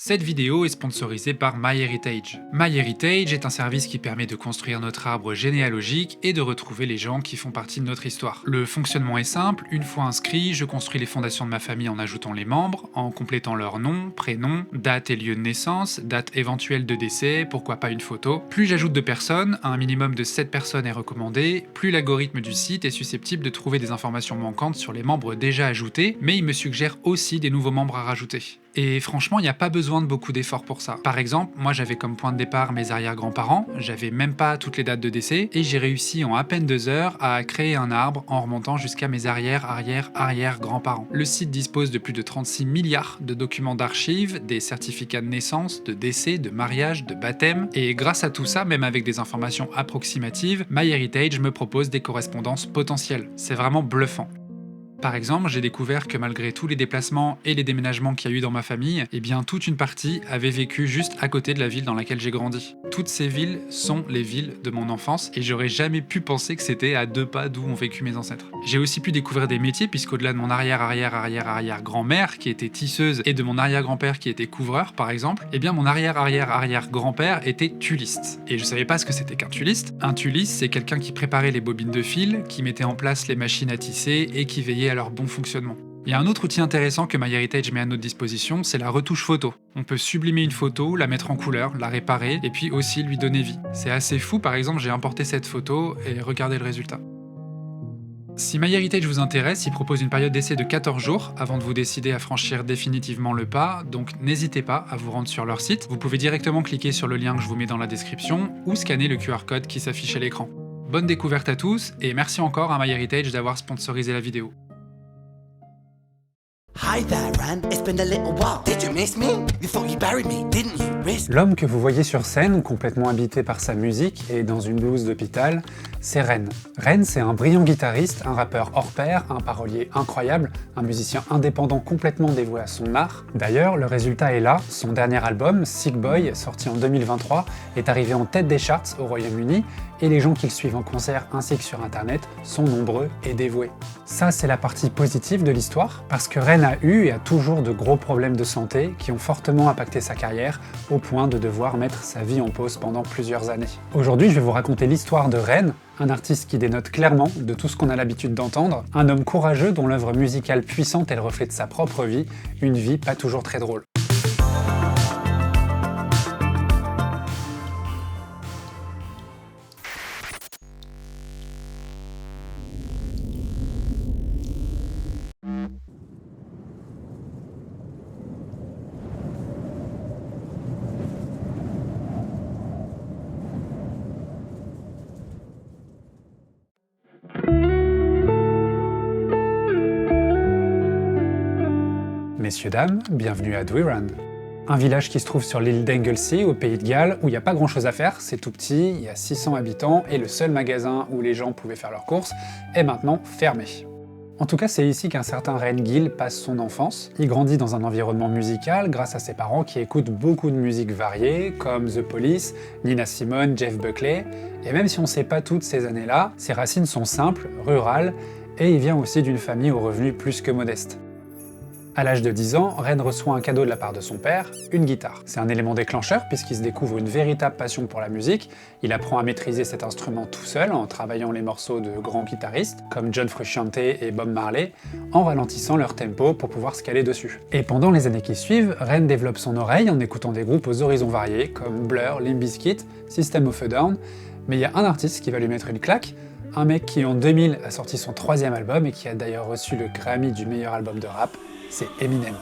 Cette vidéo est sponsorisée par MyHeritage. MyHeritage est un service qui permet de construire notre arbre généalogique et de retrouver les gens qui font partie de notre histoire. Le fonctionnement est simple, une fois inscrit, je construis les fondations de ma famille en ajoutant les membres, en complétant leur nom, prénom, date et lieu de naissance, date éventuelle de décès, pourquoi pas une photo. Plus j'ajoute de personnes, un minimum de 7 personnes est recommandé, plus l'algorithme du site est susceptible de trouver des informations manquantes sur les membres déjà ajoutés, mais il me suggère aussi des nouveaux membres à rajouter. Et franchement, il n'y a pas besoin de beaucoup d'efforts pour ça. Par exemple, moi j'avais comme point de départ mes arrière-grands-parents, j'avais même pas toutes les dates de décès, et j'ai réussi en à peine 2 heures à créer un arbre en remontant jusqu'à mes arrière-arrière-arrière-grands-parents. Le site dispose de plus de 36 milliards de documents d'archives, des certificats de naissance, de décès, de mariage, de baptême, et grâce à tout ça, même avec des informations approximatives, MyHeritage me propose des correspondances potentielles. C'est vraiment bluffant. Par exemple, j'ai découvert que malgré tous les déplacements et les déménagements qu'il y a eu dans ma famille, eh bien toute une partie avait vécu juste à côté de la ville dans laquelle j'ai grandi. Toutes ces villes sont les villes de mon enfance et j'aurais jamais pu penser que c'était à 2 pas d'où ont vécu mes ancêtres. J'ai aussi pu découvrir des métiers puisqu'au-delà de mon arrière-arrière-arrière-arrière-grand-mère qui était tisseuse et de mon arrière-grand-père qui était couvreur par exemple, eh bien mon arrière-arrière-arrière-grand-père était tuliste. Et je savais pas ce que c'était qu'un tuliste. Un tuliste, c'est quelqu'un qui préparait les bobines de fil, qui mettait en place les machines à tisser et qui veillait à leur bon fonctionnement. Il y a un autre outil intéressant que MyHeritage met à notre disposition, c'est la retouche photo. On peut sublimer une photo, la mettre en couleur, la réparer, et puis aussi lui donner vie. C'est assez fou, par exemple j'ai importé cette photo, et regardez le résultat. Si MyHeritage vous intéresse, il propose une période d'essai de 14 jours avant de vous décider à franchir définitivement le pas, donc n'hésitez pas à vous rendre sur leur site. Vous pouvez directement cliquer sur le lien que je vous mets dans la description, ou scanner le QR code qui s'affiche à l'écran. Bonne découverte à tous, et merci encore à MyHeritage d'avoir sponsorisé la vidéo. Hi there, Ren. It's been a little while. Did you miss me? You thought you buried me, didn't you? L'homme que vous voyez sur scène, complètement habité par sa musique et dans une blouse d'hôpital, c'est Ren. Ren, c'est un brillant guitariste, un rappeur hors pair, un parolier incroyable, un musicien indépendant complètement dévoué à son art. D'ailleurs, le résultat est là, son dernier album, Sick Boy, sorti en 2023, est arrivé en tête des charts au Royaume-Uni, et les gens qui le suivent en concert ainsi que sur internet sont nombreux et dévoués. Ça, c'est la partie positive de l'histoire, parce que Ren a eu et a toujours de gros problèmes de santé qui ont fortement impacté sa carrière, au point de devoir mettre sa vie en pause pendant plusieurs années. Aujourd'hui, je vais vous raconter l'histoire de Ren, un artiste qui dénote clairement de tout ce qu'on a l'habitude d'entendre, un homme courageux dont l'œuvre musicale puissante est le reflet de sa propre vie, une vie pas toujours très drôle. Messieurs, dames, bienvenue à Dwiran. Un village qui se trouve sur l'île d'Anglesey, au pays de Galles, où il n'y a pas grand chose à faire, c'est tout petit, il y a 600 habitants, et le seul magasin où les gens pouvaient faire leurs courses est maintenant fermé. En tout cas, c'est ici qu'un certain Ren Gill passe son enfance. Il grandit dans un environnement musical grâce à ses parents qui écoutent beaucoup de musique variée, comme The Police, Nina Simone, Jeff Buckley, et même si on ne sait pas toutes ces années-là, ses racines sont simples, rurales, et il vient aussi d'une famille aux revenus plus que modestes. À l'âge de 10 ans, Ren reçoit un cadeau de la part de son père, une guitare. C'est un élément déclencheur puisqu'il se découvre une véritable passion pour la musique. Il apprend à maîtriser cet instrument tout seul en travaillant les morceaux de grands guitaristes comme John Frusciante et Bob Marley, en ralentissant leur tempo pour pouvoir se caler dessus. Et pendant les années qui suivent, Ren développe son oreille en écoutant des groupes aux horizons variés comme Blur, Limp Bizkit, System of a Down, mais il y a un artiste qui va lui mettre une claque, un mec qui en 2000 a sorti son 3e album et qui a d'ailleurs reçu le Grammy du meilleur album de rap, c'est Eminem.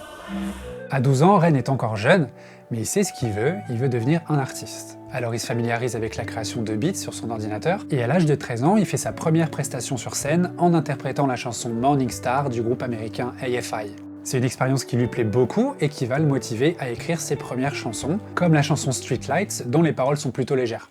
À 12 ans, Ren est encore jeune, mais il sait ce qu'il veut devenir un artiste. Alors il se familiarise avec la création de beats sur son ordinateur, et à l'âge de 13 ans, il fait sa première prestation sur scène en interprétant la chanson Morning Star du groupe américain AFI. C'est une expérience qui lui plaît beaucoup et qui va le motiver à écrire ses premières chansons, comme la chanson Streetlights, dont les paroles sont plutôt légères.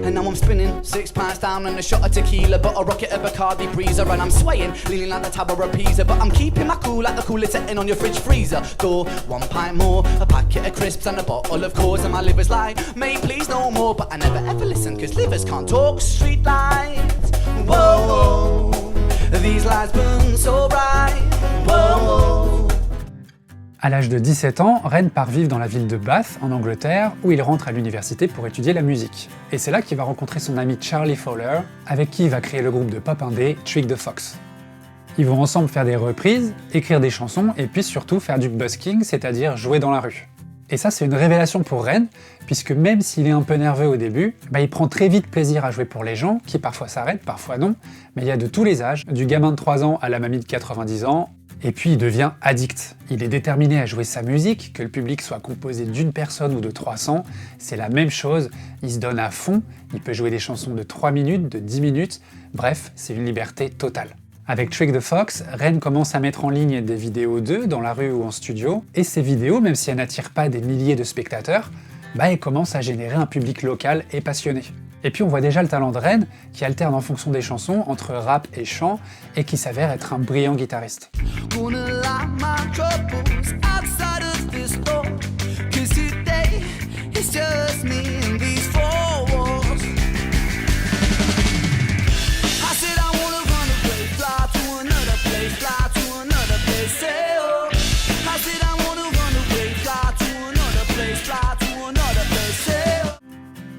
And now I'm spinning, 6 pints down and a shot of tequila, but a rocket of Bacardi breezer, and I'm swaying, leaning like the Tower of Pisa, but I'm keeping my cool like the coolest setting on your fridge freezer. Go 1 pint more, a packet of crisps and a bottle of Coors, and my liver's like, mate please no more, but I never ever listen, cause livers can't talk. Street lights, whoa, whoa, these lights burn so bright, whoa, whoa. À l'âge de 17 ans, Ren part vivre dans la ville de Bath, en Angleterre, où il rentre à l'université pour étudier la musique. Et c'est là qu'il va rencontrer son ami Charlie Fowler, avec qui il va créer le groupe de pop indé Trick the Fox. Ils vont ensemble faire des reprises, écrire des chansons, et puis surtout faire du busking, c'est-à-dire jouer dans la rue. Et ça, c'est une révélation pour Ren, puisque même s'il est un peu nerveux au début, il prend très vite plaisir à jouer pour les gens, qui parfois s'arrêtent, parfois non, mais il y a de tous les âges, du gamin de 3 ans à la mamie de 90 ans, et puis il devient addict. Il est déterminé à jouer sa musique, que le public soit composé d'une personne ou de 300, c'est la même chose, il se donne à fond, il peut jouer des chansons de 3 minutes, de 10 minutes, bref, c'est une liberté totale. Avec Trick the Fox, Ren commence à mettre en ligne des vidéos d'eux dans la rue ou en studio, et ces vidéos, même si elles n'attirent pas des milliers de spectateurs, elles commencent à générer un public local et passionné. Et puis on voit déjà le talent de Ren, qui alterne en fonction des chansons entre rap et chant, et qui s'avère être un brillant guitariste.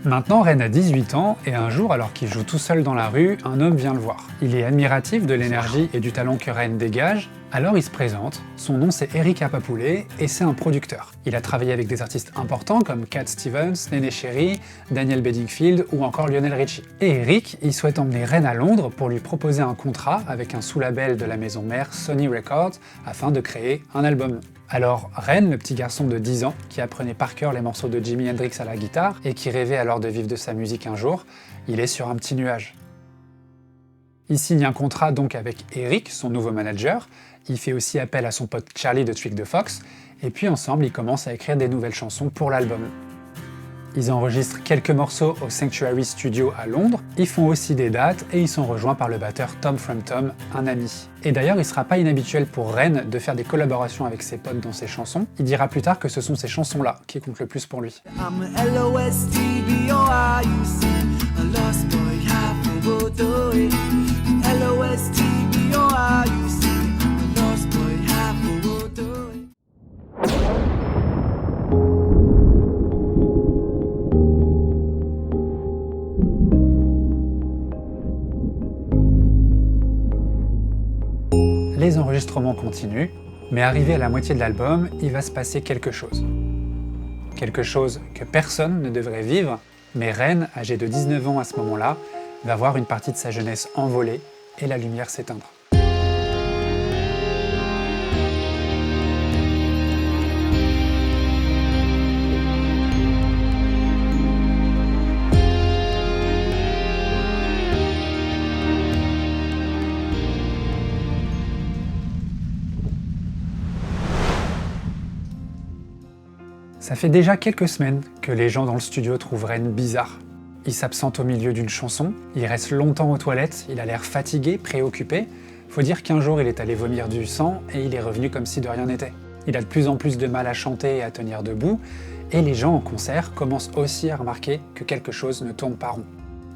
Maintenant, Ren a 18 ans, et un jour, alors qu'il joue tout seul dans la rue, un homme vient le voir. Il est admiratif de l'énergie et du talent que Ren dégage, alors il se présente. Son nom c'est Eric Apapoulet, et c'est un producteur. Il a travaillé avec des artistes importants comme Cat Stevens, Néné Chéri, Daniel Bedingfield ou encore Lionel Richie. Et Eric, il souhaite emmener Ren à Londres pour lui proposer un contrat avec un sous-label de la maison mère Sony Records afin de créer un album. Alors Ren, le petit garçon de 10 ans, qui apprenait par cœur les morceaux de Jimi Hendrix à la guitare et qui rêvait alors de vivre de sa musique un jour, il est sur un petit nuage. Il signe un contrat donc avec Eric, son nouveau manager, il fait aussi appel à son pote Charlie de Trick the Fox, et puis ensemble ils commencent à écrire des nouvelles chansons pour l'album. Ils enregistrent quelques morceaux au Sanctuary Studio à Londres, ils font aussi des dates et ils sont rejoints par le batteur Tom Frampton, un ami. Et d'ailleurs, il sera pas inhabituel pour Ren de faire des collaborations avec ses potes dans ses chansons. Il dira plus tard que ce sont ces chansons-là qui comptent le plus pour lui. Les enregistrements continuent, mais arrivé à la moitié de l'album, il va se passer quelque chose. Quelque chose que personne ne devrait vivre, mais Ren, âgé de 19 ans à ce moment-là, va voir une partie de sa jeunesse envoler et la lumière s'éteindre. Ça fait déjà quelques semaines que les gens dans le studio trouvent Ren bizarre. Il s'absente au milieu d'une chanson, il reste longtemps aux toilettes, il a l'air fatigué, préoccupé. Faut dire qu'un jour il est allé vomir du sang et il est revenu comme si de rien n'était. Il a de plus en plus de mal à chanter et à tenir debout, et les gens en concert commencent aussi à remarquer que quelque chose ne tourne pas rond.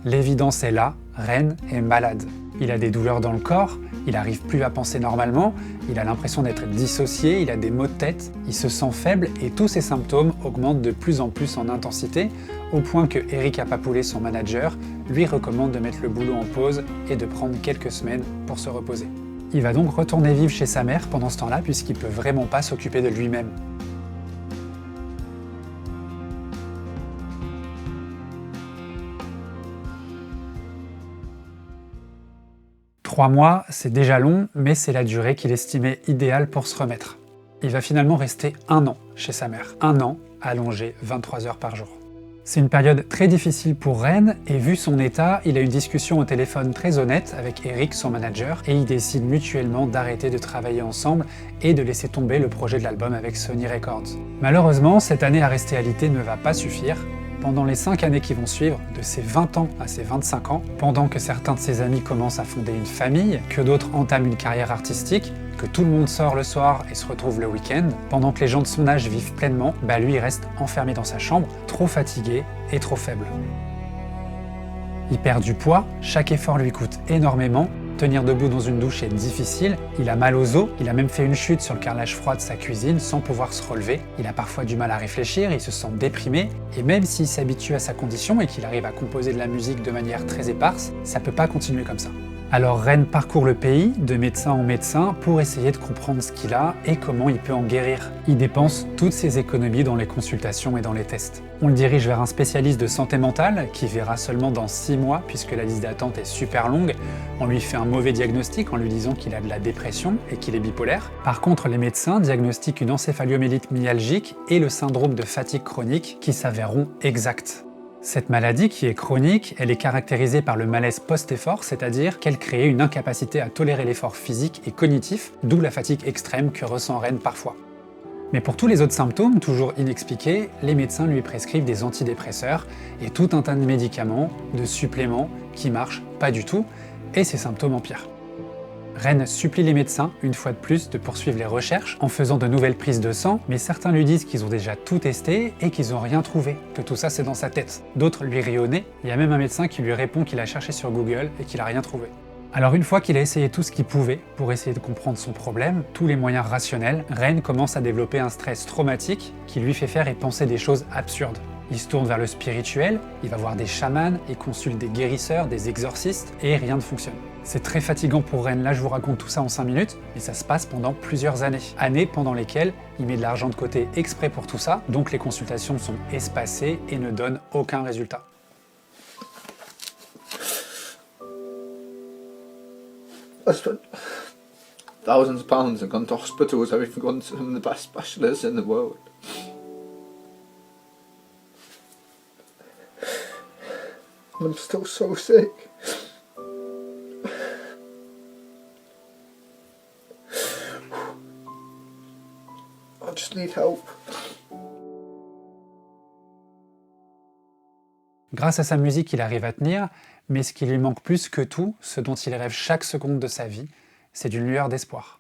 L'évidence est là, Ren est malade. Il a des douleurs dans le corps, il n'arrive plus à penser normalement, il a l'impression d'être dissocié, il a des maux de tête, il se sent faible et tous ces symptômes augmentent de plus en plus en intensité, au point que Eric Apapoulet, son manager, lui recommande de mettre le boulot en pause et de prendre quelques semaines pour se reposer. Il va donc retourner vivre chez sa mère pendant ce temps-là puisqu'il peut vraiment pas s'occuper de lui-même. « 3 mois, c'est déjà long, mais c'est la durée qu'il estimait idéale pour se remettre. Il va finalement rester 1 an chez sa mère. 1 an, allongé 23 heures par jour. C'est une période très difficile pour Ren, et vu son état, il a une discussion au téléphone très honnête avec Eric, son manager, et ils décident mutuellement d'arrêter de travailler ensemble et de laisser tomber le projet de l'album avec Sony Records. Malheureusement, cette année à rester alité ne va pas suffire. Pendant les 5 années qui vont suivre, de ses 20 ans à ses 25 ans, pendant que certains de ses amis commencent à fonder une famille, que d'autres entament une carrière artistique, que tout le monde sort le soir et se retrouve le week-end, pendant que les gens de son âge vivent pleinement, lui il reste enfermé dans sa chambre, trop fatigué et trop faible. Il perd du poids, chaque effort lui coûte énormément, Tenir debout dans une douche est difficile, il a mal aux os, il a même fait une chute sur le carrelage froid de sa cuisine sans pouvoir se relever, il a parfois du mal à réfléchir, il se sent déprimé, et même s'il s'habitue à sa condition et qu'il arrive à composer de la musique de manière très éparse, ça peut pas continuer comme ça. Alors Ren parcourt le pays, de médecin en médecin, pour essayer de comprendre ce qu'il a et comment il peut en guérir. Il dépense toutes ses économies dans les consultations et dans les tests. On le dirige vers un spécialiste de santé mentale, qui verra seulement dans 6 mois, puisque la liste d'attente est super longue. On lui fait un mauvais diagnostic en lui disant qu'il a de la dépression et qu'il est bipolaire. Par contre, les médecins diagnostiquent une encéphalomyélite myalgique et le syndrome de fatigue chronique, qui s'avéreront exacts. Cette maladie, qui est chronique, elle est caractérisée par le malaise post-effort, c'est-à-dire qu'elle crée une incapacité à tolérer l'effort physique et cognitif, d'où la fatigue extrême que ressent Ren parfois. Mais pour tous les autres symptômes, toujours inexpliqués, les médecins lui prescrivent des antidépresseurs et tout un tas de médicaments, de suppléments, qui marchent pas du tout, et ses symptômes empirent. Ren supplie les médecins, une fois de plus, de poursuivre les recherches en faisant de nouvelles prises de sang, mais certains lui disent qu'ils ont déjà tout testé et qu'ils n'ont rien trouvé, que tout ça c'est dans sa tête. D'autres lui rient au nez, il y a même un médecin qui lui répond qu'il a cherché sur Google et qu'il n'a rien trouvé. Alors une fois qu'il a essayé tout ce qu'il pouvait pour essayer de comprendre son problème, tous les moyens rationnels, Ren commence à développer un stress traumatique qui lui fait faire et penser des choses absurdes. Il se tourne vers le spirituel, il va voir des chamans, il consulte des guérisseurs, des exorcistes, et rien ne fonctionne. C'est très fatigant pour Ren, là je vous raconte tout ça en 5 minutes, mais ça se passe pendant plusieurs années. Années pendant lesquelles il met de l'argent de côté exprès pour tout ça, donc les consultations sont espacées et ne donnent aucun résultat. I spent thousands of pounds and gone to hospitals, everything gone to some of the best specialists in the world. And I'm still so sick. I just need help. Grâce à sa musique, il arrive à tenir, mais ce qui lui manque plus que tout, ce dont il rêve chaque seconde de sa vie, c'est d'une lueur d'espoir.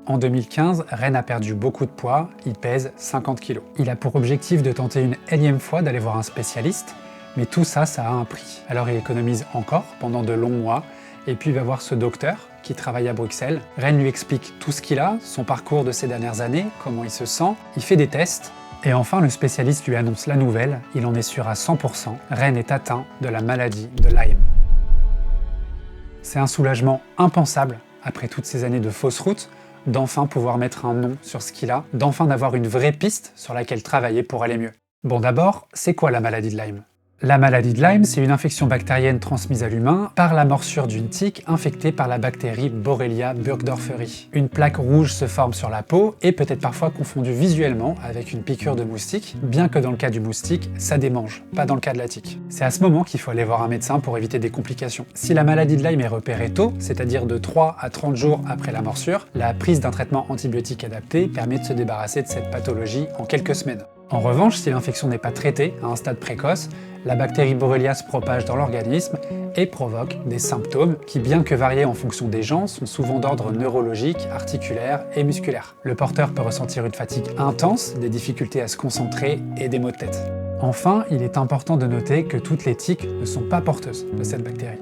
En 2015, Ren a perdu beaucoup de poids, il pèse 50 kg. Il a pour objectif de tenter une énième fois d'aller voir un spécialiste, mais tout ça, ça a un prix. Alors il économise encore pendant de longs mois, et puis il va voir ce docteur qui travaille à Bruxelles. Ren lui explique tout ce qu'il a, son parcours de ces dernières années, comment il se sent, il fait des tests, et enfin le spécialiste lui annonce la nouvelle, il en est sûr à 100%, Ren est atteint de la maladie de Lyme. C'est un soulagement impensable, après toutes ces années de fausses routes, d'enfin pouvoir mettre un nom sur ce qu'il a, d'enfin d'avoir une vraie piste sur laquelle travailler pour aller mieux. Bon d'abord, c'est quoi la maladie de Lyme ? La maladie de Lyme, c'est une infection bactérienne transmise à l'humain par la morsure d'une tique infectée par la bactérie Borrelia burgdorferi. Une plaque rouge se forme sur la peau et peut être parfois confondue visuellement avec une piqûre de moustique, bien que dans le cas du moustique, ça démange, pas dans le cas de la tique. C'est à ce moment qu'il faut aller voir un médecin pour éviter des complications. Si la maladie de Lyme est repérée tôt, c'est-à-dire de 3 à 30 jours après la morsure, la prise d'un traitement antibiotique adapté permet de se débarrasser de cette pathologie en quelques semaines. En revanche, si l'infection n'est pas traitée à un stade précoce, la bactérie Borrelia se propage dans l'organisme et provoque des symptômes qui, bien que variés en fonction des gens, sont souvent d'ordre neurologique, articulaire et musculaire. Le porteur peut ressentir une fatigue intense, des difficultés à se concentrer et des maux de tête. Enfin, il est important de noter que toutes les tiques ne sont pas porteuses de cette bactérie.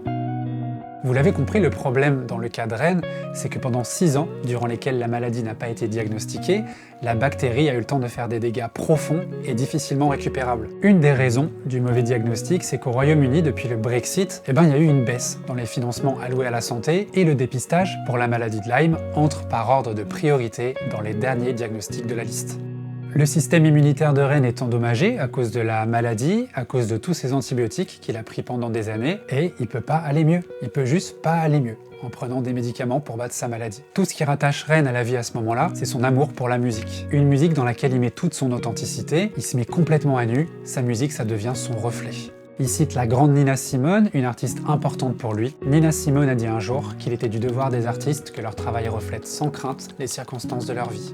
Vous l'avez compris, le problème dans le cas de Ren, c'est que pendant 6 ans, durant lesquels la maladie n'a pas été diagnostiquée, la bactérie a eu le temps de faire des dégâts profonds et difficilement récupérables. Une des raisons du mauvais diagnostic, c'est qu'au Royaume-Uni, depuis le Brexit, il y a eu une baisse dans les financements alloués à la santé et le dépistage pour la maladie de Lyme entre par ordre de priorité dans les derniers diagnostics de la liste. Le système immunitaire de Ren est endommagé à cause de la maladie, à cause de tous ces antibiotiques qu'il a pris pendant des années, et il peut pas aller mieux. Il peut juste pas aller mieux en prenant des médicaments pour battre sa maladie. Tout ce qui rattache Ren à la vie à ce moment-là, c'est son amour pour la musique. Une musique dans laquelle il met toute son authenticité, il se met complètement à nu, sa musique ça devient son reflet. Il cite la grande Nina Simone, une artiste importante pour lui. Nina Simone a dit un jour qu'il était du devoir des artistes que leur travail reflète sans crainte les circonstances de leur vie.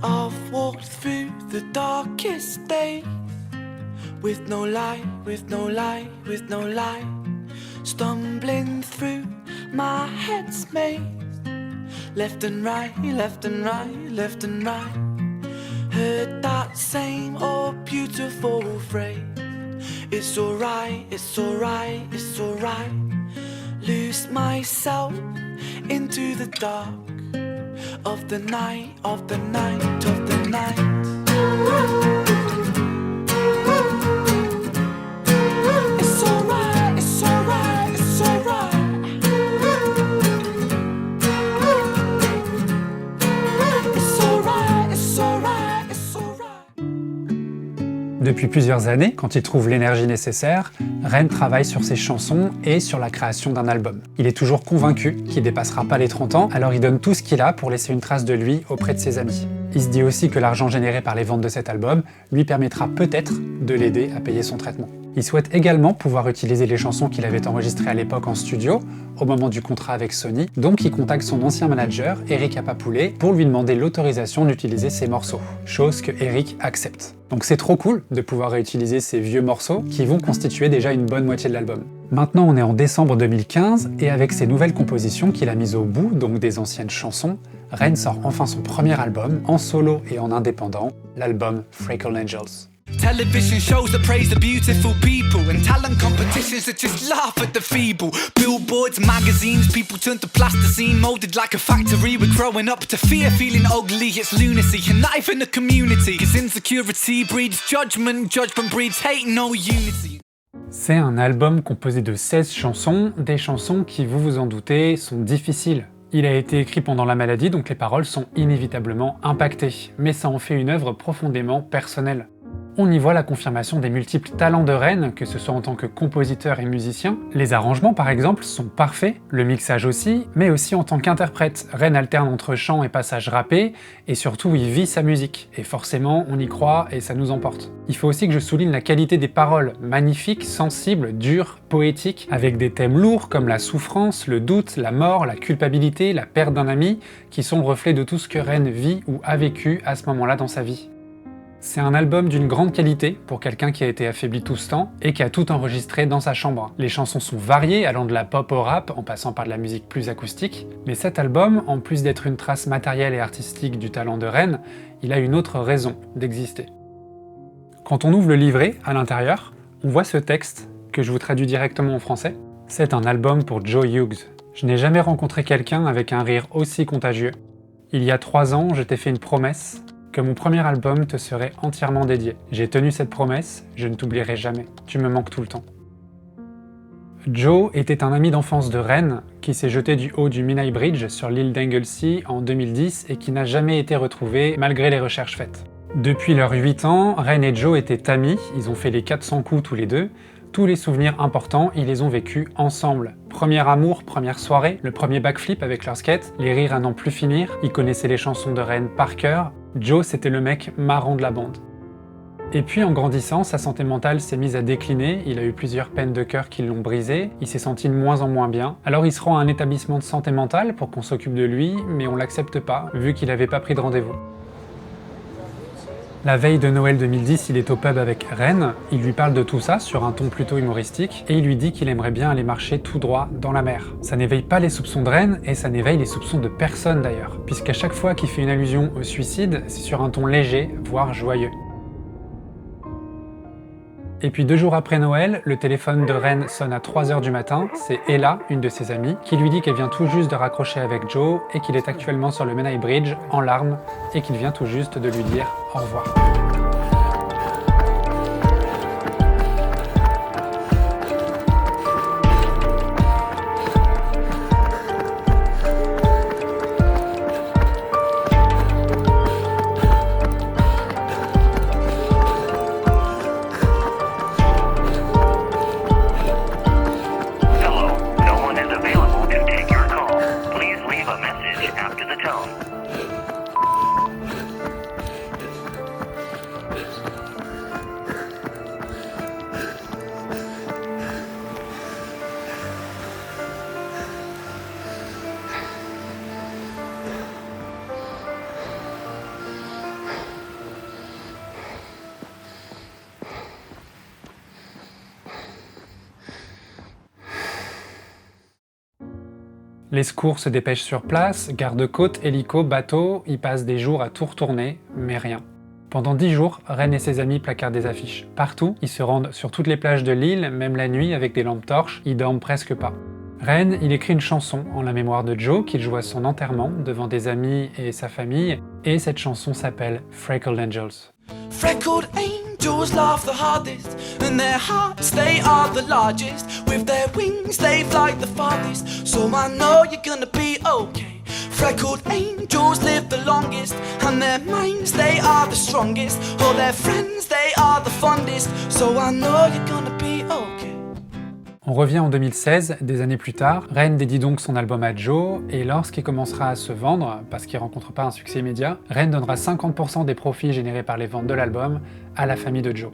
All walked through the darkest day, with no light, with no light, with no light, stumbling through my head's maze, left and right, left and right, left and right. Heard that same old beautiful phrase, it's alright, it's alright, it's alright. Lose myself into the dark of the night, of the night, of the night. It's alright, it's alright, it's alright. It's alright, it's alright, it's alright. Depuis plusieurs années, quand il trouve l'énergie nécessaire, Ren travaille sur ses chansons et sur la création d'un album. Il est toujours convaincu qu'il dépassera pas les 30 ans, alors il donne tout ce qu'il a pour laisser une trace de lui auprès de ses amis. Il se dit aussi que l'argent généré par les ventes de cet album lui permettra peut-être de l'aider à payer son traitement. Il souhaite également pouvoir utiliser les chansons qu'il avait enregistrées à l'époque en studio, au moment du contrat avec Sony, donc il contacte son ancien manager, Eric Apapoulet, pour lui demander l'autorisation d'utiliser ses morceaux, chose que Eric accepte. Donc c'est trop cool de pouvoir réutiliser ces vieux morceaux qui vont constituer déjà une bonne moitié de l'album. Maintenant on est en décembre 2015, et avec ces nouvelles compositions qu'il a mises au bout, donc des anciennes chansons, Ren sort enfin son premier album, en solo et en indépendant, l'album Freckle Angels. Television shows that praise the beautiful people, and talent competitions that just laugh at the feeble. Billboards, magazines, people turn to plasticine, molded like a factory. We're growing up to fear, feeling ugly, it's lunacy, and not even the community, cause insecurity breeds judgment, judgment breeds hate, no unity. C'est un album composé de 16 chansons, des chansons qui, vous vous en doutez, sont difficiles. Il a été écrit pendant la maladie, donc les paroles sont inévitablement impactées, mais ça en fait une œuvre profondément personnelle. On y voit la confirmation des multiples talents de Ren, que ce soit en tant que compositeur et musicien. Les arrangements par exemple sont parfaits, le mixage aussi, mais aussi en tant qu'interprète. Ren alterne entre chant et passages rappés, et surtout il vit sa musique, et forcément on y croit et ça nous emporte. Il faut aussi que je souligne la qualité des paroles, magnifiques, sensibles, dures, poétiques, avec des thèmes lourds comme la souffrance, le doute, la mort, la culpabilité, la perte d'un ami, qui sont le reflet de tout ce que Ren vit ou a vécu à ce moment-là dans sa vie. C'est un album d'une grande qualité pour quelqu'un qui a été affaibli tout ce temps et qui a tout enregistré dans sa chambre. Les chansons sont variées, allant de la pop au rap en passant par de la musique plus acoustique, mais cet album, en plus d'être une trace matérielle et artistique du talent de Ren, il a une autre raison d'exister. Quand on ouvre le livret, à l'intérieur, on voit ce texte que je vous traduis directement en français. C'est un album pour Joe Hughes. Je n'ai jamais rencontré quelqu'un avec un rire aussi contagieux. Il y a 3 ans, je t'ai fait une promesse, que mon premier album te serait entièrement dédié. J'ai tenu cette promesse, je ne t'oublierai jamais. Tu me manques tout le temps. Joe était un ami d'enfance de Ren qui s'est jeté du haut du Menai Bridge sur l'île d'Anglesey en 2010 et qui n'a jamais été retrouvé malgré les recherches faites. Depuis leurs 8 ans, Ren et Joe étaient amis, ils ont fait les 400 coups tous les deux. Tous les souvenirs importants, ils les ont vécus ensemble. Premier amour, première soirée, le premier backflip avec leur skate, les rires à n'en plus finir, ils connaissaient les chansons de Ren par cœur. Joe, c'était le mec marrant de la bande. Et puis en grandissant, sa santé mentale s'est mise à décliner, il a eu plusieurs peines de cœur qui l'ont brisé, il s'est senti de moins en moins bien. Alors il se rend à un établissement de santé mentale pour qu'on s'occupe de lui, mais on l'accepte pas, vu qu'il avait pas pris de rendez-vous. La veille de Noël 2010, il est au pub avec Ren, il lui parle de tout ça sur un ton plutôt humoristique, et il lui dit qu'il aimerait bien aller marcher tout droit dans la mer. Ça n'éveille pas les soupçons de Ren, et ça n'éveille les soupçons de personne d'ailleurs, puisqu'à chaque fois qu'il fait une allusion au suicide, c'est sur un ton léger, voire joyeux. Et puis 2 jours après Noël, le téléphone de Ren sonne à 3h du matin, c'est Ella, une de ses amies, qui lui dit qu'elle vient tout juste de raccrocher avec Joe et qu'il est actuellement sur le Menai Bridge, en larmes, et qu'il vient tout juste de lui dire au revoir. Les secours se dépêchent sur place, garde-côtes, hélico, bateau, ils passent des jours à tout retourner, mais rien. Pendant 10 jours, Ren et ses amis placardent des affiches. Partout, ils se rendent sur toutes les plages de l'île, même la nuit avec des lampes torches, ils dorment presque pas. Ren, il écrit une chanson en la mémoire de Joe qu'il joue à son enterrement devant des amis et sa famille, et cette chanson s'appelle Freckled Angels. Freckled angels laugh the hardest, and their hearts they are the largest. With their wings they fly the farthest, so I know you're gonna be okay. Freckled angels live the longest, and their minds they are the strongest. All their friends they are the fondest, so I know you're gonna be okay. On revient en 2016, des années plus tard. Ren dédie donc son album à Joe, et lorsqu'il commencera à se vendre, parce qu'il rencontre pas un succès immédiat, Ren donnera 50% des profits générés par les ventes de l'album à la famille de Joe.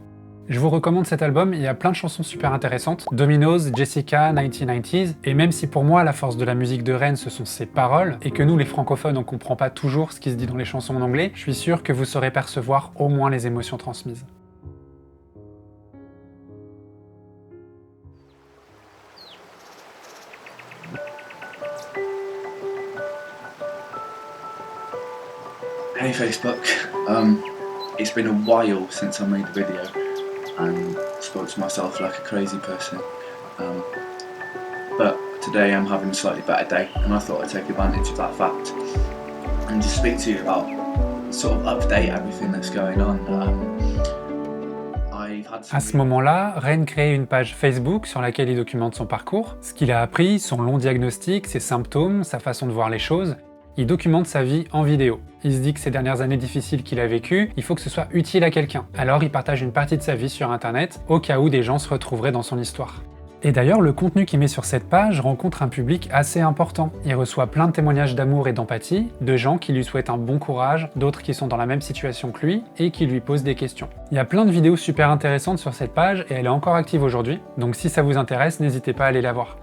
Je vous recommande cet album, il y a plein de chansons super intéressantes. Dominoes, Jessica, 1990s, et même si pour moi la force de la musique de Ren ce sont ses paroles, et que nous les francophones on comprend pas toujours ce qui se dit dans les chansons en anglais, je suis sûr que vous saurez percevoir au moins les émotions transmises. Hey Facebook, it's been a while since I made a video and spoke to myself like a crazy person, but today I'm having a slightly better day and I thought I'd take advantage of that fact and just speak to you about, sort of update everything that's going on. À ce moment-là, Ren crée une page Facebook sur laquelle il documente son parcours, ce qu'il a appris, son long diagnostic, ses symptômes, sa façon de voir les choses. Il documente sa vie en vidéo. Il se dit que ces dernières années difficiles qu'il a vécues, il faut que ce soit utile à quelqu'un. Alors il partage une partie de sa vie sur internet, au cas où des gens se retrouveraient dans son histoire. Et d'ailleurs, le contenu qu'il met sur cette page rencontre un public assez important. Il reçoit plein de témoignages d'amour et d'empathie, de gens qui lui souhaitent un bon courage, d'autres qui sont dans la même situation que lui, et qui lui posent des questions. Il y a plein de vidéos super intéressantes sur cette page, et elle est encore active aujourd'hui, donc si ça vous intéresse, n'hésitez pas à aller la voir.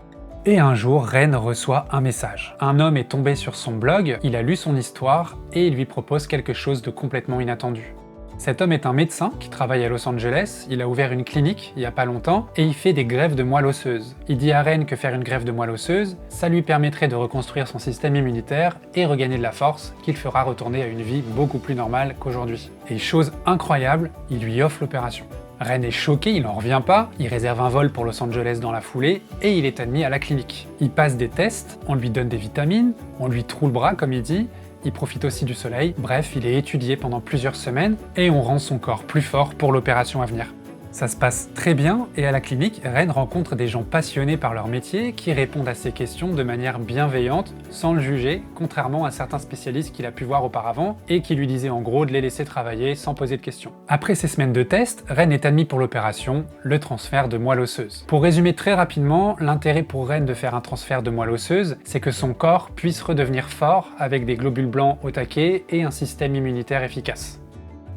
Et un jour, Ren reçoit un message. Un homme est tombé sur son blog, il a lu son histoire et il lui propose quelque chose de complètement inattendu. Cet homme est un médecin qui travaille à Los Angeles, il a ouvert une clinique il y a pas longtemps et il fait des greffes de moelle osseuse. Il dit à Ren que faire une greffe de moelle osseuse, ça lui permettrait de reconstruire son système immunitaire et regagner de la force, qu'il fera retourner à une vie beaucoup plus normale qu'aujourd'hui. Et chose incroyable, il lui offre l'opération. Ren est choqué, il n'en revient pas, il réserve un vol pour Los Angeles dans la foulée et il est admis à la clinique. Il passe des tests, on lui donne des vitamines, on lui troue le bras comme il dit, il profite aussi du soleil, bref, il est étudié pendant plusieurs semaines et on rend son corps plus fort pour l'opération à venir. Ça se passe très bien et à la clinique, Ren rencontre des gens passionnés par leur métier qui répondent à ses questions de manière bienveillante, sans le juger, contrairement à certains spécialistes qu'il a pu voir auparavant et qui lui disaient en gros de les laisser travailler sans poser de questions. Après ces semaines de tests, Ren est admis pour l'opération, le transfert de moelle osseuse. Pour résumer très rapidement, l'intérêt pour Ren de faire un transfert de moelle osseuse, c'est que son corps puisse redevenir fort avec des globules blancs au taquet et un système immunitaire efficace.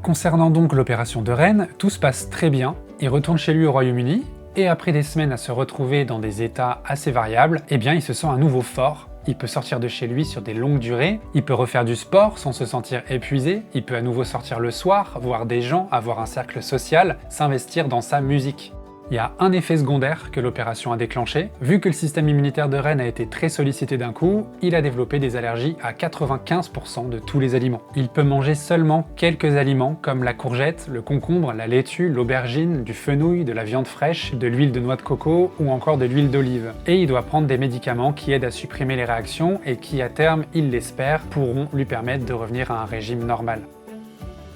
Concernant donc l'opération de Ren, tout se passe très bien, il retourne chez lui au Royaume-Uni, et après des semaines à se retrouver dans des états assez variables, eh bien il se sent à nouveau fort, il peut sortir de chez lui sur des longues durées, il peut refaire du sport sans se sentir épuisé, il peut à nouveau sortir le soir, voir des gens, avoir un cercle social, s'investir dans sa musique. Il y a un effet secondaire que l'opération a déclenché. Vu que le système immunitaire de Ren a été très sollicité d'un coup, il a développé des allergies à 95% de tous les aliments. Il peut manger seulement quelques aliments comme la courgette, le concombre, la laitue, l'aubergine, du fenouil, de la viande fraîche, de l'huile de noix de coco ou encore de l'huile d'olive. Et il doit prendre des médicaments qui aident à supprimer les réactions et qui à terme, il l'espère, pourront lui permettre de revenir à un régime normal.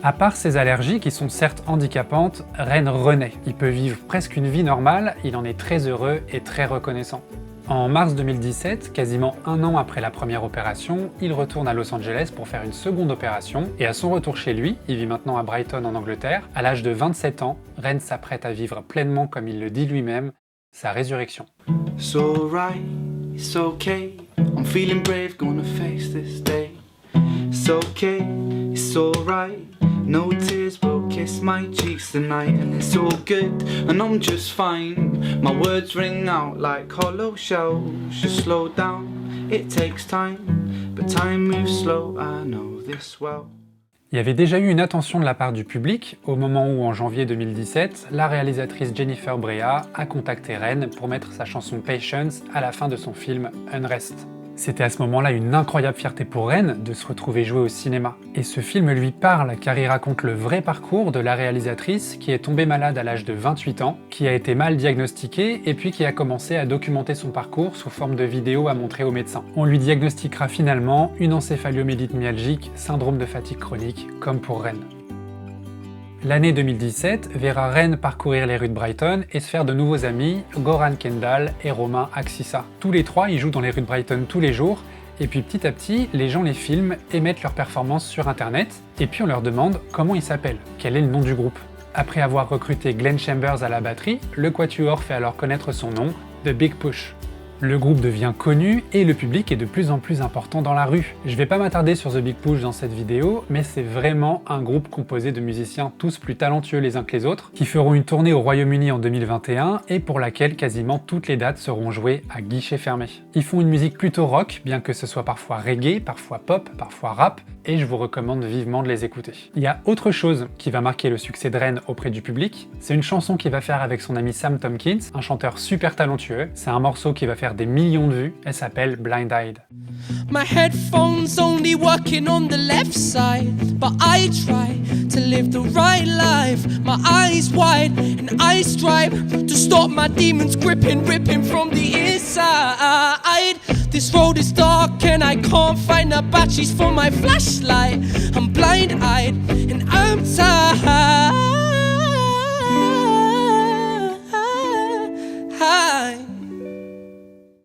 À part ses allergies qui sont certes handicapantes, Ren renaît. Il peut vivre presque une vie normale, il en est très heureux et très reconnaissant. En mars 2017, quasiment un an après la première opération, il retourne à Los Angeles pour faire une seconde opération, et à son retour chez lui, il vit maintenant à Brighton en Angleterre, à l'âge de 27 ans, Ren s'apprête à vivre pleinement comme il le dit lui-même, sa résurrection. It's alright, it's okay, I'm feeling brave, gonna face this day. It's okay, it's alright, no tears will kiss my cheeks tonight. And it's all good, and I'm just fine. My words ring out like hollow shells. Just slow down, it takes time, but time moves slow, I know this well. Il y avait déjà eu une attention de la part du public au moment où, en janvier 2017, la réalisatrice Jennifer Brea a contacté Ren pour mettre sa chanson Patience à la fin de son film Unrest. C'était à ce moment-là une incroyable fierté pour Ren de se retrouver jouer au cinéma. Et ce film lui parle car il raconte le vrai parcours de la réalisatrice qui est tombée malade à l'âge de 28 ans, qui a été mal diagnostiquée et puis qui a commencé à documenter son parcours sous forme de vidéos à montrer aux médecins. On lui diagnostiquera finalement une encéphalomyélite myalgique, syndrome de fatigue chronique, comme pour Ren. L'année 2017 verra Ren parcourir les rues de Brighton et se faire de nouveaux amis, Goran Kendall et Romain Axissa. Tous les trois, ils jouent dans les rues de Brighton tous les jours, et puis petit à petit, les gens les filment et mettent leurs performances sur internet, et puis on leur demande comment ils s'appellent, quel est le nom du groupe. Après avoir recruté Glenn Chambers à la batterie, le quatuor fait alors connaître son nom, The Big Push. Le groupe devient connu et le public est de plus en plus important dans la rue. Je vais pas m'attarder sur The Big Push dans cette vidéo, mais c'est vraiment un groupe composé de musiciens tous plus talentueux les uns que les autres, qui feront une tournée au Royaume-Uni en 2021 et pour laquelle quasiment toutes les dates seront jouées à guichet fermé. Ils font une musique plutôt rock, bien que ce soit parfois reggae, parfois pop, parfois rap, et je vous recommande vivement de les écouter. Il y a autre chose qui va marquer le succès de Ren auprès du public, c'est une chanson qu'il va faire avec son ami Sam Tompkins, un chanteur super talentueux. C'est un morceau qui va faire des millions de vues, elle s'appelle Blind Eyed. My headphones only working on the left side, but I try to live the right life. My eyes wide and I strive to stop my demons gripping, ripping from the inside. This road is dark and I can't find the batteries for my flashlight. I'm blind-eyed and I'm tired.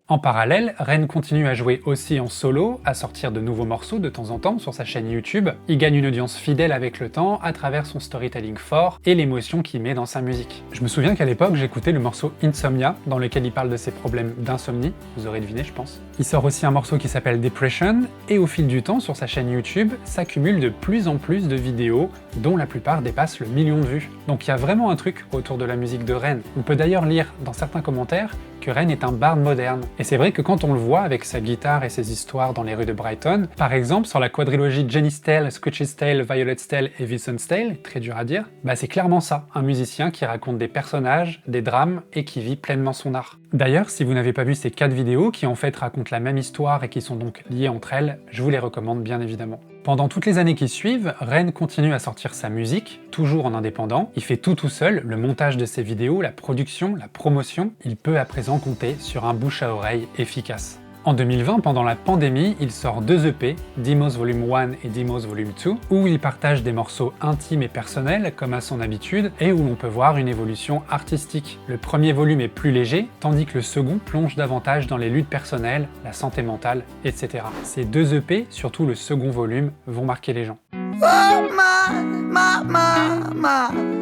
En parallèle, Ren continue à jouer aussi en solo, à sortir de nouveaux morceaux de temps en temps sur sa chaîne YouTube. Il gagne une audience fidèle avec le temps à travers son storytelling fort et l'émotion qu'il met dans sa musique. Je me souviens qu'à l'époque, j'écoutais le morceau Insomnia, dans lequel il parle de ses problèmes d'insomnie, vous aurez deviné je pense. Il sort aussi un morceau qui s'appelle Depression, et au fil du temps, sur sa chaîne YouTube, s'accumule de plus en plus de vidéos, dont la plupart dépassent le million de vues. Donc il y a vraiment un truc autour de la musique de Ren. On peut d'ailleurs lire dans certains commentaires que Ren est un bard moderne. Et c'est vrai que quand on le voit avec sa guitare et ses histoires dans les rues de Brighton, par exemple sur la quadrilogie Jenny's Tale, Screech's Tale, Violet's Tale et Vincent's Tale, très dur à dire, bah c'est clairement ça, un musicien qui raconte des personnages, des drames et qui vit pleinement son art. D'ailleurs, si vous n'avez pas vu ces 4 vidéos qui en fait racontent la même histoire et qui sont donc liées entre elles, je vous les recommande bien évidemment. Pendant toutes les années qui suivent, Ren continue à sortir sa musique, toujours en indépendant. Il fait tout seul, le montage de ses vidéos, la production, la promotion. Il peut à présent compter sur un bouche à oreille efficace. En 2020, pendant la pandémie, il sort 2 EP, Demos Volume 1 et Demos Volume 2, où il partage des morceaux intimes et personnels, comme à son habitude, et où l'on peut voir une évolution artistique. Le premier volume est plus léger, tandis que le second plonge davantage dans les luttes personnelles, la santé mentale, etc. Ces 2 EP, surtout le second volume, vont marquer les gens. Oh my,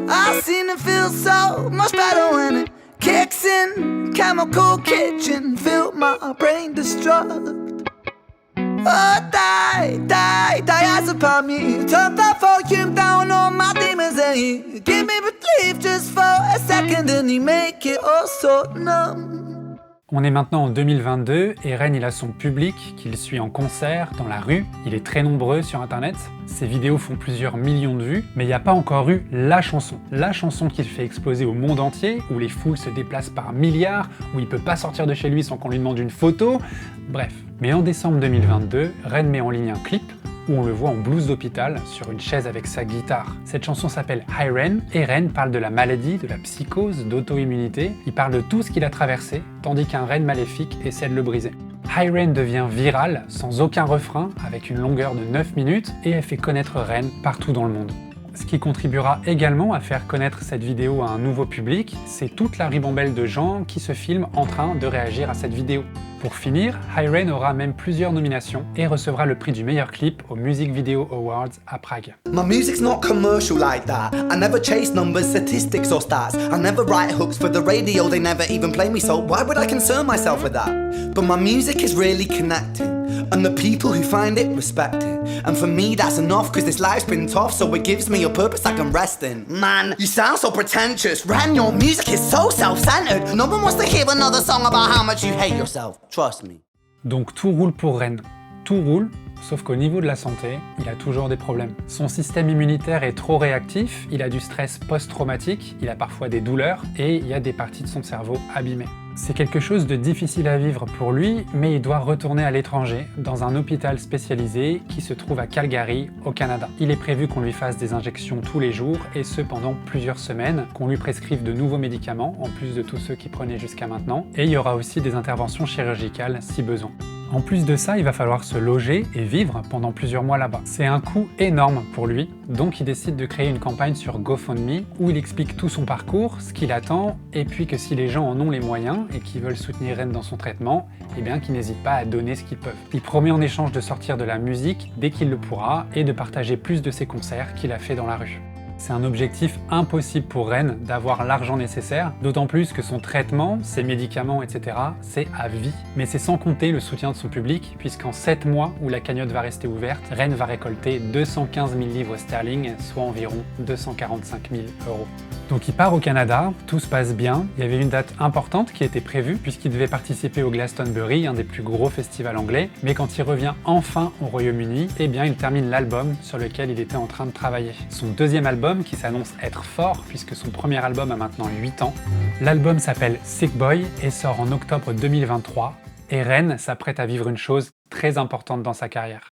I seem to feel so much better when it kicks in. Chemical kitchen, feel my brain destruct. Oh, die as upon me. Turn the volume down on my demons and you give me relief just for a second and you make it all so numb. On est maintenant en 2022 et Ren il a son public qu'il suit en concert, dans la rue, il est très nombreux sur internet, ses vidéos font plusieurs millions de vues, mais il n'y a pas encore eu la chanson qu'il fait exploser au monde entier, où les foules se déplacent par milliards, où il peut pas sortir de chez lui sans qu'on lui demande une photo, bref. Mais en décembre 2022, Ren met en ligne un clip où on le voit en blouse d'hôpital sur une chaise avec sa guitare. Cette chanson s'appelle Hi Ren, et Ren parle de la maladie, de la psychose, d'auto-immunité. Il parle de tout ce qu'il a traversé, tandis qu'un Ren maléfique essaie de le briser. Hi Ren devient virale, sans aucun refrain, avec une longueur de 9 minutes, et elle fait connaître Ren partout dans le monde. Ce qui contribuera également à faire connaître cette vidéo à un nouveau public, c'est toute la ribambelle de gens qui se filment en train de réagir à cette vidéo. Pour finir, Hi Ren aura même plusieurs nominations et recevra le prix du meilleur clip aux Music Video Awards à Prague. My music's not commercial like that. I never chase numbers, statistics or stats. I never write hooks for the radio, they never even play me, so why would I concern myself with that? But my music is really connecting, and the people who find it respect it. And for me that's enough, cause this life's been tough, so it gives me a purpose I can rest in. Man, you sound so pretentious. Ren, your music is so self-centered. No one wants to hear another song about how much you hate yourself. Trust me. Donc tout roule pour Ren. Tout roule, sauf qu'au niveau de la santé, il a toujours des problèmes. Son système immunitaire est trop réactif, il a du stress post-traumatique, il a parfois des douleurs et il y a des parties de son cerveau abîmées. C'est quelque chose de difficile à vivre pour lui, mais il doit retourner à l'étranger, dans un hôpital spécialisé qui se trouve à Calgary, au Canada. Il est prévu qu'on lui fasse des injections tous les jours, et ce pendant plusieurs semaines, qu'on lui prescrive de nouveaux médicaments, en plus de tous ceux qu'il prenait jusqu'à maintenant, et il y aura aussi des interventions chirurgicales si besoin. En plus de ça, il va falloir se loger et vivre pendant plusieurs mois là-bas. C'est un coût énorme pour lui, donc il décide de créer une campagne sur GoFundMe où il explique tout son parcours, ce qu'il attend, et puis que si les gens en ont les moyens et qui veulent soutenir Ren dans son traitement, eh bien qu'ils n'hésitent pas à donner ce qu'ils peuvent. Il promet en échange de sortir de la musique dès qu'il le pourra et de partager plus de ses concerts qu'il a fait dans la rue. C'est un objectif impossible pour Ren d'avoir l'argent nécessaire, d'autant plus que son traitement, ses médicaments, etc., c'est à vie. Mais c'est sans compter le soutien de son public, puisqu'en 7 mois où la cagnotte va rester ouverte, Ren va récolter 215 000 livres sterling, soit environ 245 000 €. Donc il part au Canada, tout se passe bien, il y avait une date importante qui était prévue, puisqu'il devait participer au Glastonbury, un des plus gros festivals anglais, mais quand il revient enfin au Royaume-Uni, eh bien il termine l'album sur lequel il était en train de travailler. Son deuxième album, qui s'annonce être fort puisque son premier album a maintenant 8 ans. L'album s'appelle Sick Boy et sort en octobre 2023 et Ren s'apprête à vivre une chose très importante dans sa carrière.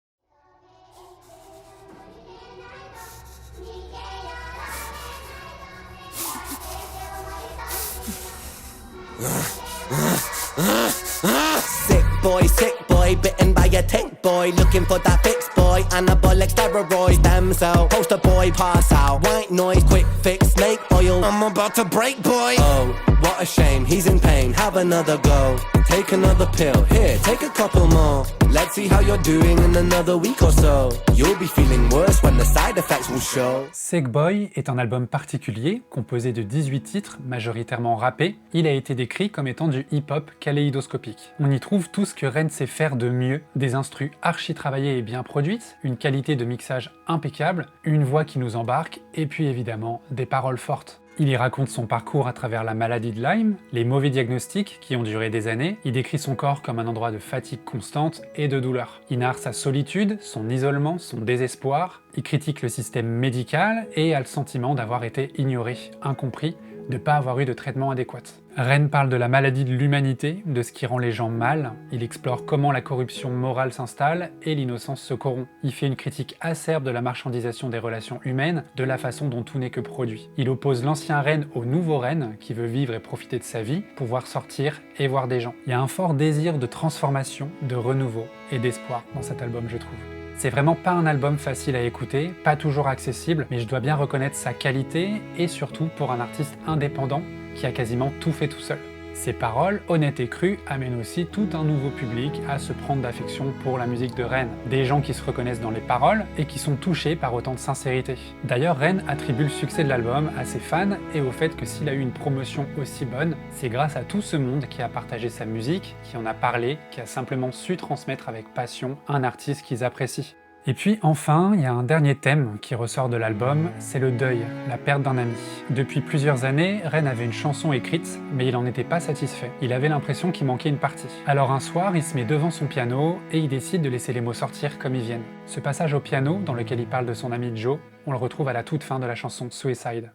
Sick boy, bitten by a tick boy, looking for that fix boy, anabolic steroids, stem cell, poster boy, pass out, white noise, quick fix, snake oil, I'm about to break boy. Oh, what a shame, he's in pain, have another go, take another pill, here, take a couple more, let's see how you're doing in another week or so, you'll be feeling worse when the side effects will show. Sick Boy est un album particulier, composé de 18 titres, majoritairement rappés. Il a été décrit comme étant du hip-hop kaléidoscopique. On y trouve tout ce que Ren sait faire de mieux, des instrus archi travaillées et bien produites, une qualité de mixage impeccable, une voix qui nous embarque, et puis évidemment des paroles fortes. Il y raconte son parcours à travers la maladie de Lyme, les mauvais diagnostics qui ont duré des années, il décrit son corps comme un endroit de fatigue constante et de douleur. Il narre sa solitude, son isolement, son désespoir, il critique le système médical et a le sentiment d'avoir été ignoré, incompris, de ne pas avoir eu de traitement adéquat. Ren parle de la maladie de l'humanité, de ce qui rend les gens mal, il explore comment la corruption morale s'installe et l'innocence se corrompt. Il fait une critique acerbe de la marchandisation des relations humaines, de la façon dont tout n'est que produit. Il oppose l'ancien Ren au nouveau Ren, qui veut vivre et profiter de sa vie, pouvoir sortir et voir des gens. Il y a un fort désir de transformation, de renouveau et d'espoir dans cet album, je trouve. C'est vraiment pas un album facile à écouter, pas toujours accessible, mais je dois bien reconnaître sa qualité et surtout pour un artiste indépendant qui a quasiment tout fait tout seul. Ses paroles, honnêtes et crues, amènent aussi tout un nouveau public à se prendre d'affection pour la musique de Ren. Des gens qui se reconnaissent dans les paroles et qui sont touchés par autant de sincérité. D'ailleurs, Ren attribue le succès de l'album à ses fans et au fait que s'il a eu une promotion aussi bonne, c'est grâce à tout ce monde qui a partagé sa musique, qui en a parlé, qui a simplement su transmettre avec passion un artiste qu'ils apprécient. Et puis enfin, il y a un dernier thème qui ressort de l'album, c'est le deuil, la perte d'un ami. Depuis plusieurs années, Ren avait une chanson écrite, mais il n'en était pas satisfait. Il avait l'impression qu'il manquait une partie. Alors un soir, il se met devant son piano et il décide de laisser les mots sortir comme ils viennent. Ce passage au piano, dans lequel il parle de son ami Joe, on le retrouve à la toute fin de la chanson Suicide.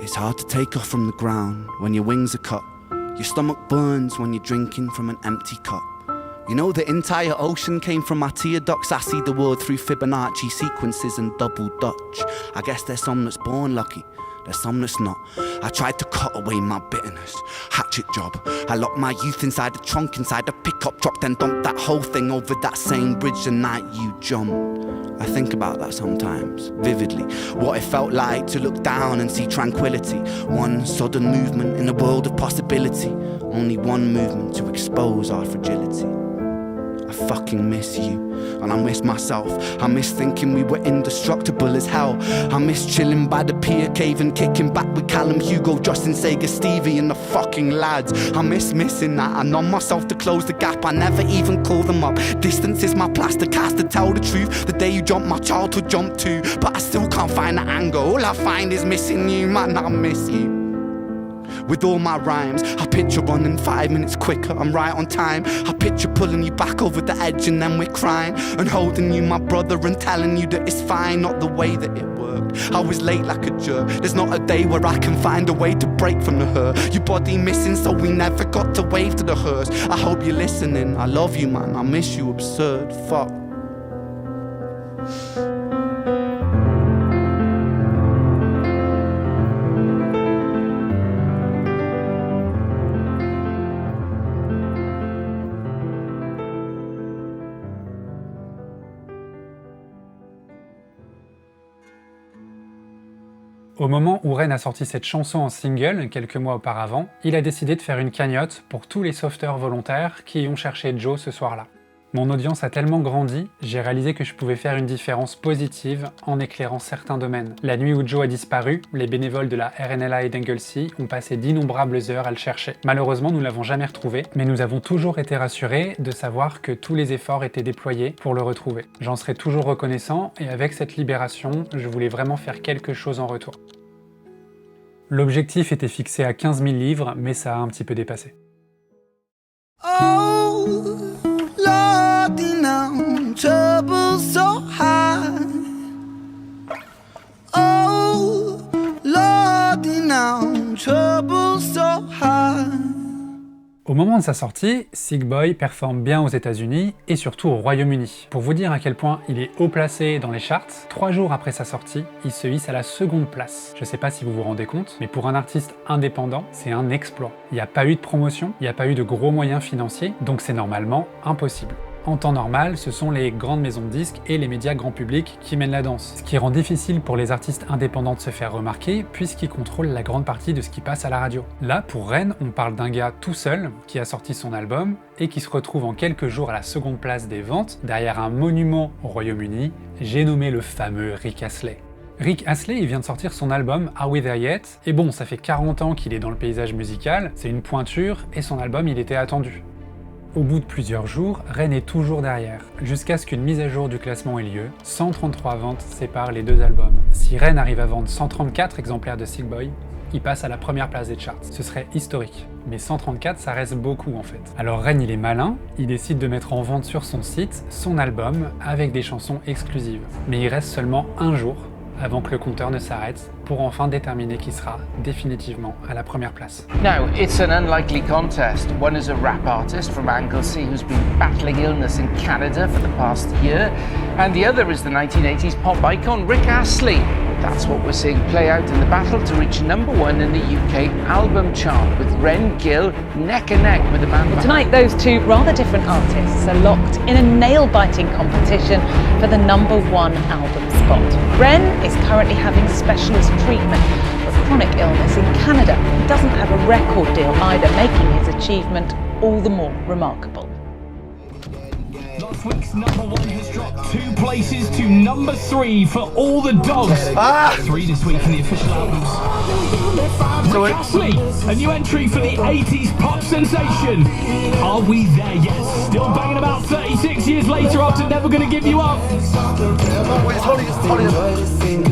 It's hard to take off from the ground when your wings are cut. Your stomach burns when you're drinking from an empty cup. You know the entire ocean came from my tear ducts. I see the world through Fibonacci sequences and double Dutch. I guess there's some that's born lucky, there's some that's not. I tried to cut away my bitterness, hatchet job. I locked my youth inside the trunk, inside the pickup truck, then dumped that whole thing over that same bridge the night you jumped. I think about that sometimes, vividly. What it felt like to look down and see tranquility. One sudden movement in a world of possibility. Only one movement to expose our fragility. I fucking miss you, and I miss myself. I miss thinking we were indestructible as hell. I miss chilling by the pier cave and kicking back with Callum, Hugo, Justin, Sega, Stevie and the fucking lads. I miss missing that. I numb myself to close the gap. I never even call them up. Distance is my plaster cast to tell the truth. The day you jumped, my childhood jumped too. But I still can't find the anger. All I find is missing you, man, I miss you. With all my rhymes, I picture running 5 minutes quicker, I'm right on time. I picture pulling you back over the edge and then we're crying. And holding you, my brother, and telling you that it's fine, not the way that it works. worked. I was late like a jerk. There's not a day where I can find a way to break from the hurt. Your body missing, so we never got to wave to the hearse. I hope you're listening. I love you, man. I miss you, absurd. Fuck. Au moment où Ren a sorti cette chanson en single, quelques mois auparavant, il a décidé de faire une cagnotte pour tous les sauveteurs volontaires qui ont cherché Joe ce soir-là. Mon audience a tellement grandi, j'ai réalisé que je pouvais faire une différence positive en éclairant certains domaines. La nuit où Joe a disparu, les bénévoles de la RNLI d'Anglesey ont passé d'innombrables heures à le chercher. Malheureusement, nous ne l'avons jamais retrouvé, mais nous avons toujours été rassurés de savoir que tous les efforts étaient déployés pour le retrouver. J'en serai toujours reconnaissant, et avec cette libération, je voulais vraiment faire quelque chose en retour. L'objectif était fixé à 15 000 livres, mais ça a un petit peu dépassé. Oh, Lordy, now trouble so high. Oh, Lordy, now trouble so high. Au moment de sa sortie, Sick Boy performe bien aux États-Unis et surtout au Royaume-Uni. Pour vous dire à quel point il est haut placé dans les charts, 3 jours après sa sortie, il se hisse à la seconde place. Je sais pas si vous vous rendez compte, mais pour un artiste indépendant, c'est un exploit. Il n'y a pas eu de promotion, il n'y a pas eu de gros moyens financiers, donc c'est normalement impossible. En temps normal, ce sont les grandes maisons de disques et les médias grand public qui mènent la danse, ce qui rend difficile pour les artistes indépendants de se faire remarquer puisqu'ils contrôlent la grande partie de ce qui passe à la radio. Là, pour Ren, on parle d'un gars tout seul qui a sorti son album et qui se retrouve en quelques jours à la seconde place des ventes derrière un monument au Royaume-Uni, j'ai nommé le fameux Rick Astley. Rick Astley, il vient de sortir son album Are We There Yet? Et bon, ça fait 40 ans qu'il est dans le paysage musical, c'est une pointure et son album il était attendu. Au bout de plusieurs jours, Ren est toujours derrière, jusqu'à ce qu'une mise à jour du classement ait lieu. 133 ventes séparent les deux albums. Si Ren arrive à vendre 134 exemplaires de Sick Boy, il passe à la première place des charts. Ce serait historique. Mais 134, ça reste beaucoup en fait. Alors Ren, il est malin, il décide de mettre en vente sur son site son album avec des chansons exclusives. Mais il reste seulement un jour avant que le compteur ne s'arrête pour enfin déterminer qui sera définitivement à la première place. Now, it's an unlikely contest. One is a rap artist from Anglesey who's been battling illness in Canada for the past year, and the other is the 1980s pop icon Rick Astley. That's what we're seeing play out in the battle to reach #1 in the UK album chart, with Ren Gill neck and neck with the man behind. Tonight, those two rather different artists are locked in a nail-biting competition for the #1 album spot. Ren is currently having specialist treatment for chronic illness in Canada. He doesn't have a record deal either, making his achievement all the more remarkable. Last week's #1 has dropped 2 places to #3 for All the Dogs. 3 this week in the official albums. So Rick Astley, a new entry for the 80s pop sensation. Are We There Yet? Still banging about 36 years later after Never Gonna Give You Up.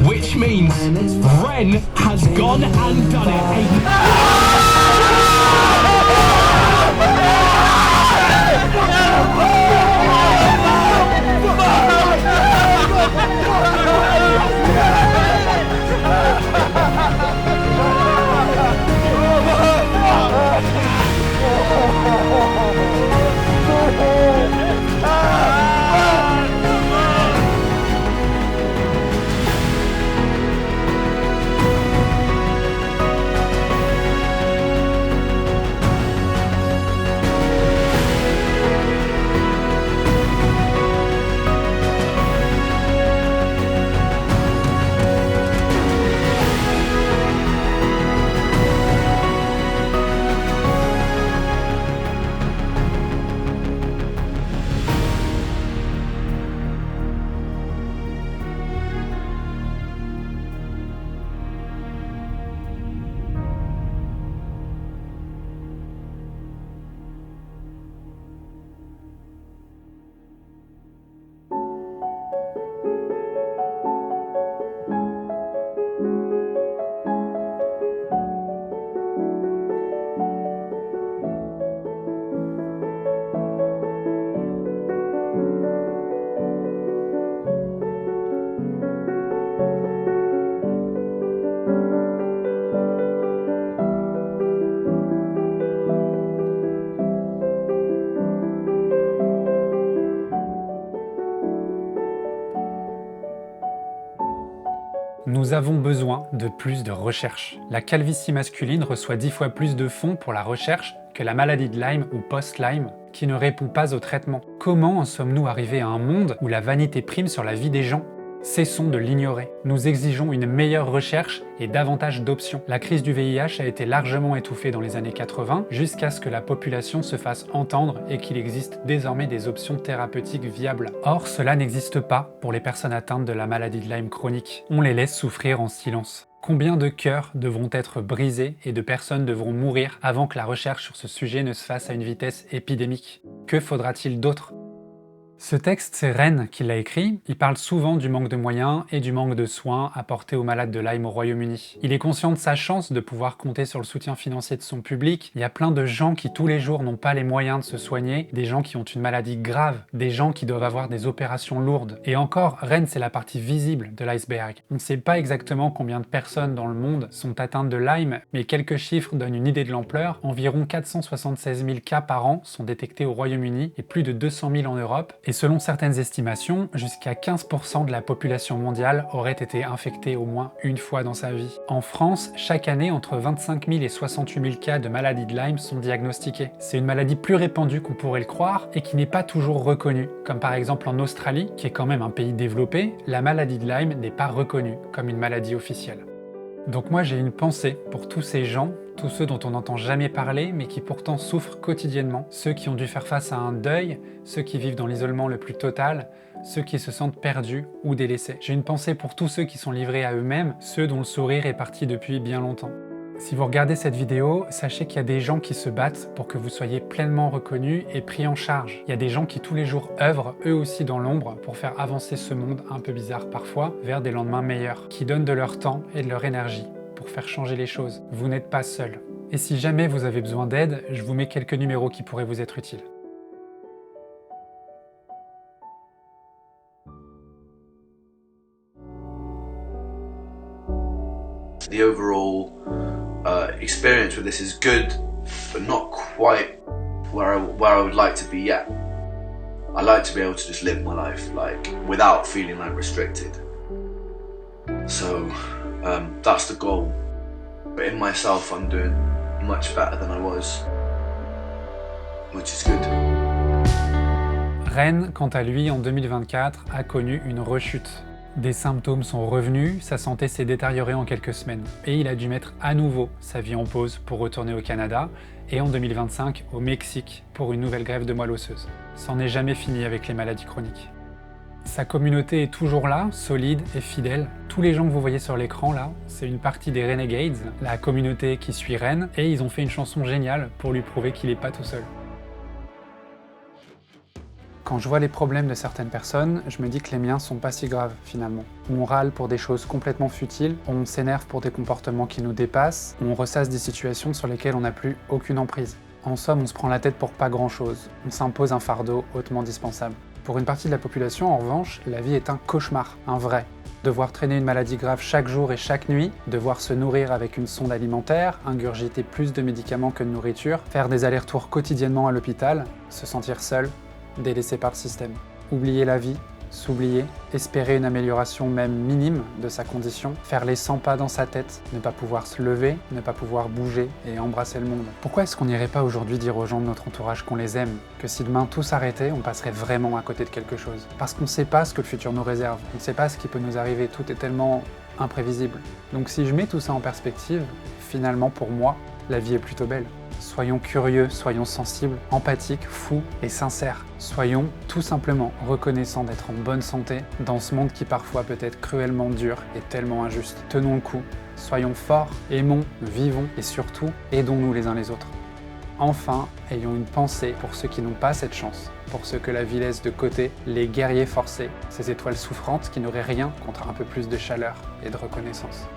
Which means Ren has gone and done it. Nous avons besoin de plus de recherche. La calvitie masculine reçoit 10 fois plus de fonds pour la recherche que la maladie de Lyme ou post-Lyme, qui ne répond pas au traitement. Comment en sommes-nous arrivés à un monde où la vanité prime sur la vie des gens ? Cessons de l'ignorer. Nous exigeons une meilleure recherche et davantage d'options. La crise du VIH a été largement étouffée dans les années 80 jusqu'à ce que la population se fasse entendre et qu'il existe désormais des options thérapeutiques viables. Or, cela n'existe pas pour les personnes atteintes de la maladie de Lyme chronique. On les laisse souffrir en silence. Combien de cœurs devront être brisés et de personnes devront mourir avant que la recherche sur ce sujet ne se fasse à une vitesse épidémique? Que faudra-t-il d'autre? Ce texte, c'est Ren qui l'a écrit. Il parle souvent du manque de moyens et du manque de soins apportés aux malades de Lyme au Royaume-Uni. Il est conscient de sa chance de pouvoir compter sur le soutien financier de son public. Il y a plein de gens qui tous les jours n'ont pas les moyens de se soigner, des gens qui ont une maladie grave, des gens qui doivent avoir des opérations lourdes. Et encore, Ren, c'est la partie visible de l'iceberg. On ne sait pas exactement combien de personnes dans le monde sont atteintes de Lyme, mais quelques chiffres donnent une idée de l'ampleur. Environ 476 000 cas par an sont détectés au Royaume-Uni et plus de 200 000 en Europe. Et selon certaines estimations, jusqu'à 15% de la population mondiale aurait été infectée au moins une fois dans sa vie. En France, chaque année, entre 25 000 et 68 000 cas de maladie de Lyme sont diagnostiqués. C'est une maladie plus répandue qu'on pourrait le croire et qui n'est pas toujours reconnue. Comme par exemple en Australie, qui est quand même un pays développé, la maladie de Lyme n'est pas reconnue comme une maladie officielle. Donc moi j'ai une pensée pour tous ces gens, tous ceux dont on n'entend jamais parler mais qui pourtant souffrent quotidiennement, ceux qui ont dû faire face à un deuil, ceux qui vivent dans l'isolement le plus total, ceux qui se sentent perdus ou délaissés. J'ai une pensée pour tous ceux qui sont livrés à eux-mêmes, ceux dont le sourire est parti depuis bien longtemps. Si vous regardez cette vidéo, sachez qu'il y a des gens qui se battent pour que vous soyez pleinement reconnus et pris en charge. Il y a des gens qui tous les jours œuvrent, eux aussi dans l'ombre, pour faire avancer ce monde un peu bizarre parfois, vers des lendemains meilleurs, qui donnent de leur temps et de leur énergie pour faire changer les choses. Vous n'êtes pas seul. Et si jamais vous avez besoin d'aide, je vous mets quelques numéros qui pourraient vous être utiles. The overall experience with this is good, but not quite where I would like to be yet. I like to be able to just live my life without feeling restricted. So that's the goal. But in myself, I'm doing much better than I was, which is good. Ren, quant à lui, en 2024, a connu une rechute. Des symptômes sont revenus, sa santé s'est détériorée en quelques semaines, et il a dû mettre à nouveau sa vie en pause pour retourner au Canada, et en 2025 au Mexique pour une nouvelle greffe de moelle osseuse. C'en est jamais fini avec les maladies chroniques. Sa communauté est toujours là, solide et fidèle. Tous les gens que vous voyez sur l'écran là, c'est une partie des Renegades, la communauté qui suit Ren, et ils ont fait une chanson géniale pour lui prouver qu'il n'est pas tout seul. Quand je vois les problèmes de certaines personnes, je me dis que les miens sont pas si graves finalement. On râle pour des choses complètement futiles, on s'énerve pour des comportements qui nous dépassent, on ressasse des situations sur lesquelles on n'a plus aucune emprise. En somme, on se prend la tête pour pas grand chose, on s'impose un fardeau hautement dispensable. Pour une partie de la population, en revanche, la vie est un cauchemar, un vrai. Devoir traîner une maladie grave chaque jour et chaque nuit, devoir se nourrir avec une sonde alimentaire, ingurgiter plus de médicaments que de nourriture, faire des allers-retours quotidiennement à l'hôpital, se sentir seul, délaissé par le système. Oublier la vie, s'oublier, espérer une amélioration même minime de sa condition, faire les 100 pas dans sa tête, ne pas pouvoir se lever, ne pas pouvoir bouger et embrasser le monde. Pourquoi est-ce qu'on n'irait pas aujourd'hui dire aux gens de notre entourage qu'on les aime, que si demain tout s'arrêtait, on passerait vraiment à côté de quelque chose? Parce qu'on ne sait pas ce que le futur nous réserve, on ne sait pas ce qui peut nous arriver, tout est tellement imprévisible. Donc si je mets tout ça en perspective, finalement pour moi, la vie est plutôt belle. Soyons curieux, soyons sensibles, empathiques, fous et sincères. Soyons tout simplement reconnaissants d'être en bonne santé dans ce monde qui parfois peut être cruellement dur et tellement injuste. Tenons le coup, soyons forts, aimons, vivons et surtout, aidons-nous les uns les autres. Enfin, ayons une pensée pour ceux qui n'ont pas cette chance, pour ceux que la vie laisse de côté, les guerriers forcés, ces étoiles souffrantes qui n'auraient rien contre un peu plus de chaleur et de reconnaissance.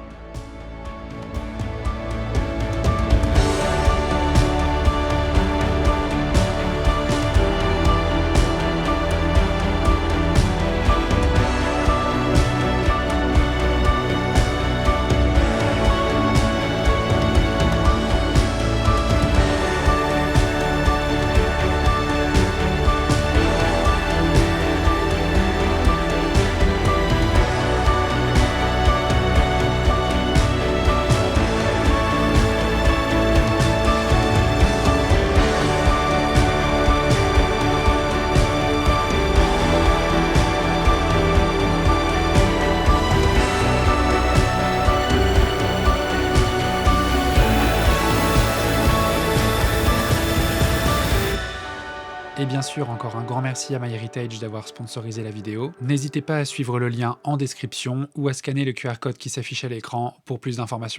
Et bien sûr, encore un grand merci à MyHeritage d'avoir sponsorisé la vidéo. N'hésitez pas à suivre le lien en description ou à scanner le QR code qui s'affiche à l'écran pour plus d'informations.